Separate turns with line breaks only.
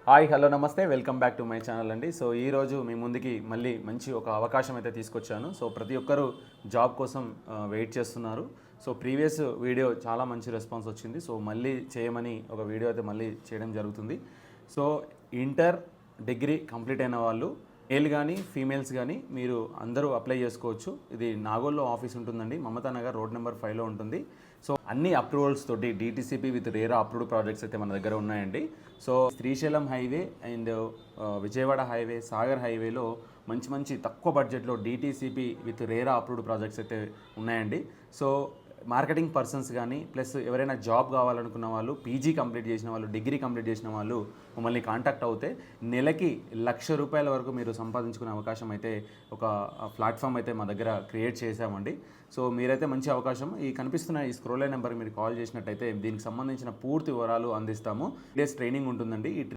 Hi hello నమస్తే welcome back to my channel అండి. So ఈరోజు మీ ముందుకి మళ్ళీ మంచి ఒక అవకాశం అయితే తీసుకొచ్చాను. సో ప్రతి ఒక్కరూ జాబ్ కోసం వెయిట్ చేస్తున్నారు. సో ప్రీవియస్ వీడియో చాలా మంచి రెస్పాన్స్ వచ్చింది. సో మళ్ళీ చేయమని ఒక వీడియో అయితే మళ్ళీ చేయడం జరుగుతుంది. సో ఇంటర్ డిగ్రీ కంప్లీట్ అయిన వాళ్ళు మేల్ కానీ ఫీమేల్స్ కానీ మీరు అందరూ అప్లై చేసుకోవచ్చు. ఇది నాగోల్లో ఆఫీస్ ఉంటుందండి, మమతా నగర్ రోడ్ నెంబర్ 5లో ఉంటుంది. సో అన్ని అప్రూవల్స్ తోటి DTCP with RERA approved projects అయితే మన దగ్గర ఉన్నాయండి. So Srisailam highway and Vijayawada highway, Sagar హైవేలో మంచి మంచి తక్కువ బడ్జెట్లో DTCP with RERA approved projects అయితే ఉన్నాయండి. సో మార్కెటింగ్ పర్సన్స్ కానీ ప్లస్ ఎవరైనా జాబ్ కావాలనుకున్న వాళ్ళు, పీజీ కంప్లీట్ చేసిన వాళ్ళు, డిగ్రీ కంప్లీట్ చేసిన వాళ్ళు మమ్మల్ని కాంటాక్ట్ అవుతే నెలకి ₹1,00,000 వరకు మీరు సంపాదించుకునే అవకాశం అయితే ఒక ప్లాట్ఫామ్ అయితే మా దగ్గర క్రియేట్ చేసామండి. సో మీరైతే మంచి అవకాశం, ఈ కనిపిస్తున్న ఈ స్క్రోల్ నెంబర్కి మీరు కాల్ చేసినట్టయితే దీనికి సంబంధించిన పూర్తి వివరాలు అందిస్తాము. డేస్ ట్రైనింగ్ ఉంటుందండి. ఈ